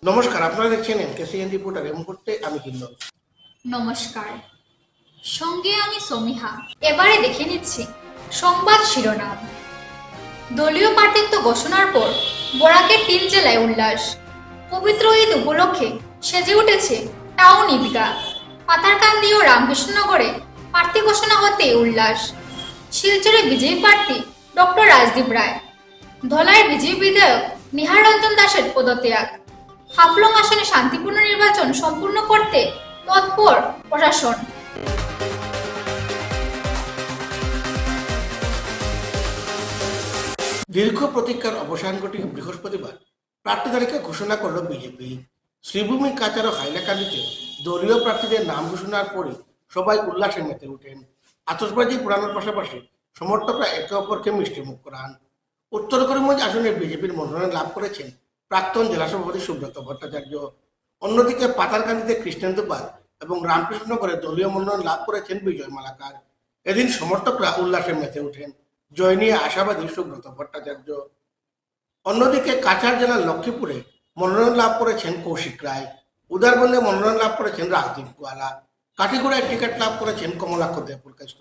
নমস্কার, আপনারা দেখছেন এনকেসিএন রিপোর্টার। এই মুহূর্তে আমি হিন্দল। নমস্কার, সঙ্গে আমি সমীহা। এবারে দেখে নিচ্ছি সংবাদ শিরোনাম। দলীয় প্রার্থিত্ব ঘোষণার পর বরাকের 3 জেলায় উল্লাস। পবিত্র ঈদ উপলক্ষে সেজে উঠেছে টাউন ঈদগাহ। পাতারকান্দি ও রামকৃষ্ণনগরে প্রার্থী ঘোষণা হতে উল্লাস। শিলচরে বিজেপি প্রার্থী ডক্টর রাজদীপ রায়, ধলাইয়ের বিজেপি বিধায়ক নিহার রঞ্জন দাসের পদত্যাগ। হাফলং আসনে শান্তিপূর্ণ নির্বাচন সম্পূর্ণ করতে তৎপর প্রশাসন। দীর্ঘ প্রতীক্ষার অবসান ঘটিয়ে বৃহস্পতিবার প্রার্থী তালিকা ঘোষণা করল বিজেপি। শ্রীভূমি, কাচার ও হাইলাকান্দিতে দলীয় প্রার্থীদের নাম ঘোষণার পরে সবাই উল্লাসে মেতে ওঠেন। আতশবাজি পোড়ানোর পাশাপাশি সমর্থকরা একে অপরকে মিষ্টিমুখ করান। উত্তর করিমগঞ্জ আসনে বিজেপির মনোনয়ন লাভ করেছেন প্রাক্তন জেলা সভাপতি সুব্রত ভট্টাচার্য। অন্যদিকে পাতারকান্দিতে কৃষ্ণেন্দু পাল এবং রামকৃষ্ণনগরে দলীয় মনোনয়ন লাভ করেছেন বিজয় মালাকার। এদিন সমর্থকরা উল্লাসে মেতে ওঠেন, জয় নিয়ে আশাবাদী সুব্রত ভট্টাচার্য। অন্যদিকে কাছাড় জেলার লক্ষ্মীপুরে মনোনয়ন লাভ করেছেন কৌশিক রায়। উদারবন্দে মনোনয়ন লাভ করেছেন রাজদীপ গোয়ালা। কাঠিগড়ায় টিকিট লাভ করেছেন কমলাক্ষ দেবপুরকেষ্ট।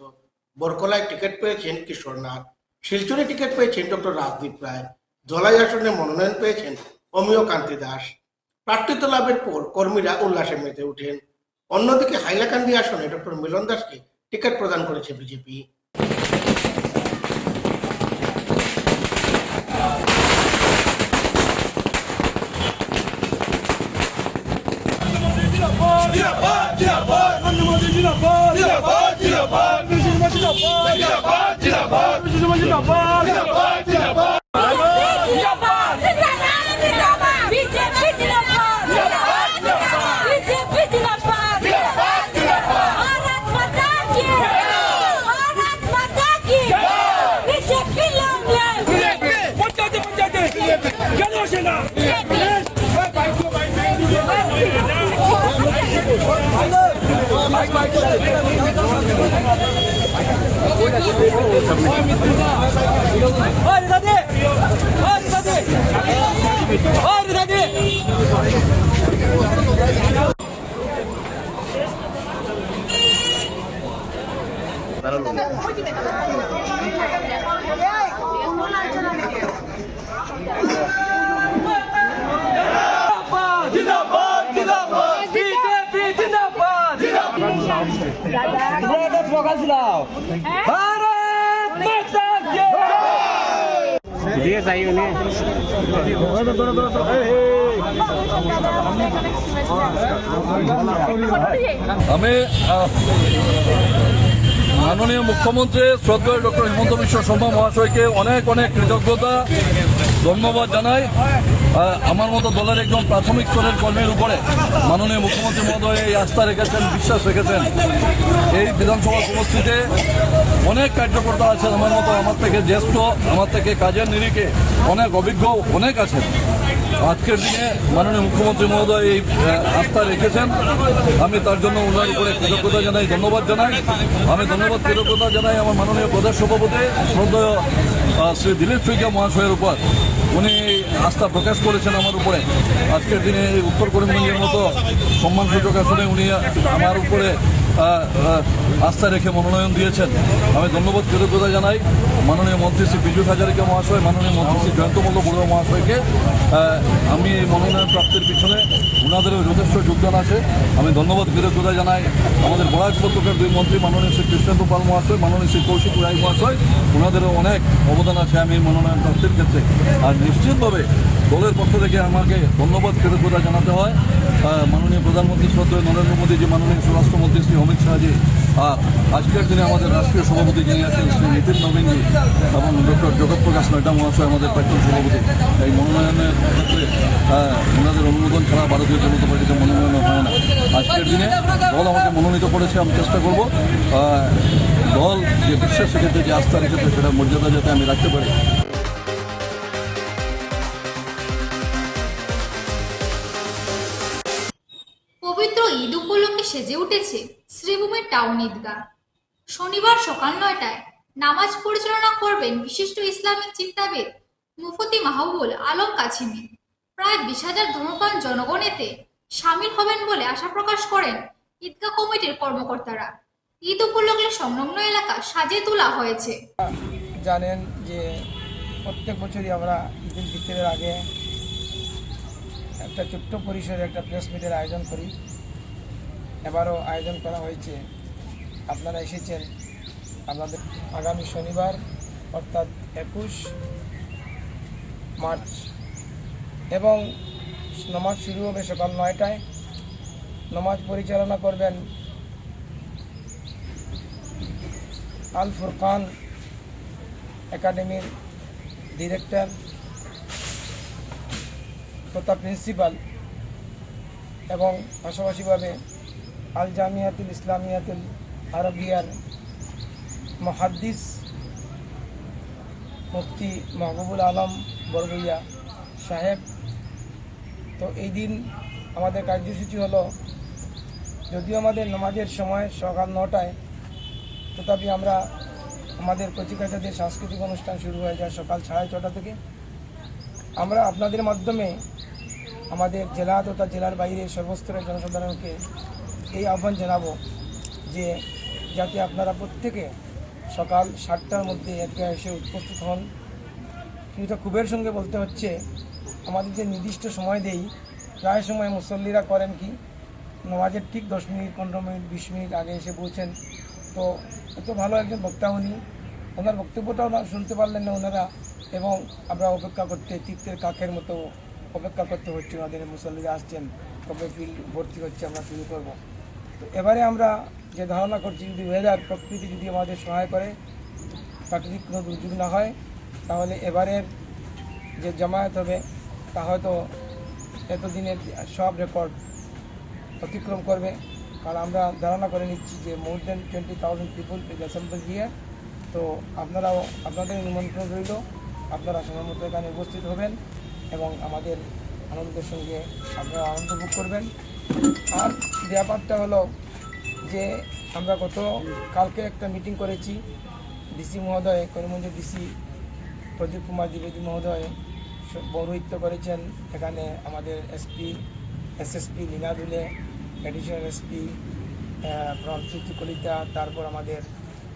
বরকলায় টিকিট পেয়েছেন কিশোর নাথ। শিলচরে টিকিট পেয়েছেন ডক্টর রাজদীপ রায়। ধলাই আসনে মনোনয়ন পেয়েছেন অমিয় কান্তি দাস। প্রার্থিত্ব লাভের পর কর্মীরা উল্লাসে মেতে ওঠেন। অন্যদিকে হাইলাকান্দি আসনে ডক্টর মিলন দাসকে টিকিট প্রদান করেছে বিজেপি। আমি মাননীয় মুখ্যমন্ত্রী শ্রদ্ধেয় ডক্টর হিমন্ত বিশ্ব শর্মা মহাশয়কে অনেক অনেক কৃতজ্ঞতা ধন্যবাদ জানাই। আমার মতো দলের একজন প্রাথমিক স্তরের কর্মীর উপরে মাননীয় মুখ্যমন্ত্রী মহোদয় এই আস্থা রেখেছেন, বিশ্বাস রেখেছেন। এই বিধানসভা সমষ্টিতে অনেক কার্যকর্তা আছেন আমার মতো, আমার থেকে জ্যেষ্ঠ, আমার থেকে কাজের নিরিখে অনেক অভিজ্ঞ অনেক আছেন। আজকের দিনে মাননীয় মুখ্যমন্ত্রী মহোদয় এই আস্থা রেখেছেন, আমি তার জন্য ওনার উপরে কৃতজ্ঞতা জানাই, ধন্যবাদ জানাই। আমি ধন্যবাদ কৃতজ্ঞতা জানাই আমার মাননীয় প্রদেশ সভাপতি শ্রদ্ধেয় শ্রী দিলীপ শইকীয়া মহাশয়ের উপর। উনি আস্থা প্রকাশ করেছেন আমার উপরে। আজকের দিনে উত্তর করিমগঞ্জের মতো সম্মানসূচক আসনে উনি আমার উপরে আস্থা রেখে মনোনয়ন দিয়েছেন। আমি ধন্যবাদ কৃতজ্ঞতা জানাই মাননীয় মন্ত্রী শ্রী বিজু হাজারিকা মহাশয়, মাননীয় মন্ত্রী শ্রী জয়ন্ত মল্ল বড়ুয়া মহাশয়কে। আমি এই মনোনয়ন প্রাপ্তির পিছনে ওনাদেরও যথেষ্ট যোগদান আছে। আমি ধন্যবাদ কৃতজ্ঞতা জানাই আমাদের বরাক উপত্যকার দুই মন্ত্রী মাননীয় শ্রী কৃষ্ণেন্দু পাল মহাশয়, মাননীয় শ্রী কৌশিক রায় মহাশয়, ওনাদেরও অনেক অবদান আছে আমি মনোনয়ন প্রাপ্তির ক্ষেত্রে। আর নিশ্চিতভাবে দলের পক্ষ থেকে আমাকে ধন্যবাদ কৃতজ্ঞতা জানাতে হয় মাননীয় প্রধানমন্ত্রী শ্রদ্ধেয় নরেন্দ্র মোদীজি, মাননীয় স্বরাষ্ট্রমন্ত্রী শ্রী অমিত শাহজি, আর আজকের দিনে আমাদের রাষ্ট্রীয় সভাপতি যিনি আছেন শ্রী নীতিন নবীনজি এবং ডক্টর জগৎ প্রকাশ নড্ডা মহাশয় আমাদের প্রাক্তন সভাপতি। এই মনোনয়নের ক্ষেত্রে ওনাদের অনুমোদন ছাড়া ভারতীয় জনতা পার্টিতে মনোনয়ন হয় না। আজকের দিনে দল আমাকে মনোনীত করেছে, আমি চেষ্টা করব দল যে বিশ্বাস রেখেছে, যে আস্থা রেখেছে, সেটা মর্যাদা যাতে আমি রাখতে পারি। পবিত্র ঈদ উপলক্ষে সেজে উঠেছে শ্রীভূমির টাউন ঈদগাহ। শনিবার সকাল 9টায় নামাজ পরিচালনা করবেন বিশিষ্ট ইসলামিক চিন্তাবিদ মুফতি মাহবুবুল আলম কাছিমি। প্রায় 20,000 ধর্মপ্রাণ জনগণ এতে সামিল হবেন বলে আশা প্রকাশ করেন ঈদগাহ কমিটির কর্মকর্তারা। ঈদ উপলক্ষে সংলগ্ন এলাকা সাজিয়ে তোলা হয়েছে। জানেন যে প্রত্যেক বছরই আমরা ঈদুল ফিতরের আগে একটা ছোট্ট পরিসরে একটা প্রেস মিটের আয়োজন করি। এবারও আয়োজন করা হয়েছে। আপনারা এসেছেন। আপনাদের আগামী শনিবার অর্থাৎ 21 মার্চ এবং নামাজ শুরু হবে সকাল 9টায়। নামাজ পরিচালনা করবেন আল ফুরকান একাডেমির ডিরেক্টর তথা প্রিন্সিপাল এবং পাশাপাশিভাবে আল জামিয়াতুল ইসলামিয়াতুল আরবিয়ার মুহাদ্দিস মুফতি মাহবুবুল আলম বরবইয়া সাহেব। তো এই দিন আমাদের কার্যসূচি হলো, যদিও আমাদের নামাজের সময় সকাল 9টায়, তথাপি আমরা আমাদের কচিকাচাদের সাংস্কৃতিক অনুষ্ঠান শুরু হয়ে যায় সকাল 6:30 থেকে। আমরা আপনাদের মাধ্যমে আমাদের জেলা তথা জেলার বাইরে সর্বস্তরের জনসাধারণকে এই আহ্বান জানাবো যে যাতে আপনারা প্রত্যেকে সকাল 7টার মধ্যে ঈদগাহে এসে উপস্থিত হন। কিন্তু ক্ষোভের সঙ্গে বলতে হচ্ছে, আমাদের যে নির্দিষ্ট সময় দেই, প্রায় সময় মুসল্লিরা করেন কি, নামাজের ঠিক 10 মিনিট 15 মিনিট 20 মিনিট আগে এসে পৌঁছেন। তো এত ভালো একজন বক্তা উনি, ওনার বক্তব্যটাও শুনতে পারলেন না ওনারা, এবং আমরা অপেক্ষা করতে তীর্থের কাকের মতো অপেক্ষা করতে হচ্ছে। ওনাদের মুসল্লিরা আসছেন, কবে ফিল্ড ভর্তি হচ্ছে, আমরা শুরু করব। তো এবারে আমরা যে ধারণা করছি, যদি ওয়েদার প্রকৃতি যদি আমাদের সহায় করে, প্রাকৃতিক কোনো দুর্যোগ না হয়, তাহলে এবারের যে জামায়াত হবে তা হয়তো এতদিনের সব রেকর্ড অতিক্রম করবে। কারণ আমরা ধারণা করে নিচ্ছি যে মোর দেন 20,000 পিপল উইল অ্যাসেম্বল হিয়ার। তো আপনারাও, আপনাদের নিমন্ত্রণ রইল, আপনারা সময় মতো এখানে উপস্থিত হবেন এবং আমাদের আনন্দের সঙ্গে আপনারা আনন্দ ভোগ করবেন। আর ব্যাপারটা হলো যে আমরা কালকে একটা মিটিং করেছি ডিসি মহোদয়, করিমগঞ্জের ডিসি প্রদীপ কুমার দ্বিবেদী মহোদয় পৌরোহিত্য করেছেন। এখানে আমাদের এসপি এসএসপি লীনাদুলে, এডিশনাল এসপি প্রণচিত্র কলিতা, তারপর আমাদের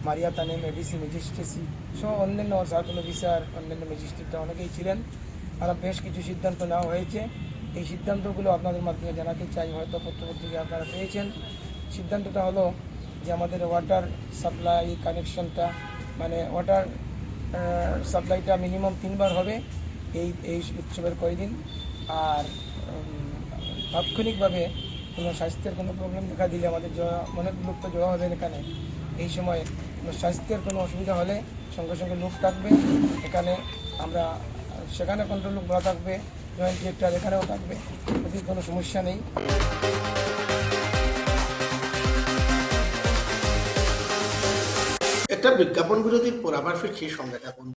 মারিয়া তানিম এডিসি ম্যাজিস্ট্রেসি সহ অন্যান্য সার্কেল অফিসার, অন্যান্য ম্যাজিস্ট্রেটরা অনেকেই ছিলেন। আর বেশ কিছু সিদ্ধান্ত নেওয়া হয়েছে। এই সিদ্ধান্তগুলো আপনাদের মাধ্যমে জানাতে চাই, হয়তো পত্রপত্রিকা আপনারা পেয়েছেন। সিদ্ধান্তটা হলো যে আমাদের ওয়াটার সাপ্লাই কানেকশনটা, মানে ওয়াটার সাপ্লাইটা মিনিমাম 3 বার হবে এই উৎসবের কয়েকদিন। আর তাৎক্ষণিকভাবে কোনো স্বাস্থ্যের কোনো প্রবলেম দেখা দিলে, আমাদের অনেক লোক তো জড়ো হবেন এখানে, এই সময় কোনো স্বাস্থ্যের কোনো অসুবিধা হলে সঙ্গে সঙ্গে লোক থাকবে এখানে। আমরা সেখানে কন্ট্রোল লোক বলা থাকবে, জয়েন্ট ডিরেক্টর এখানেও থাকবে, যদি কোনো সমস্যা নেই। একটা বিজ্ঞাপন বিরতির পর আবার ফিরছি, সঙ্গে থাকুন।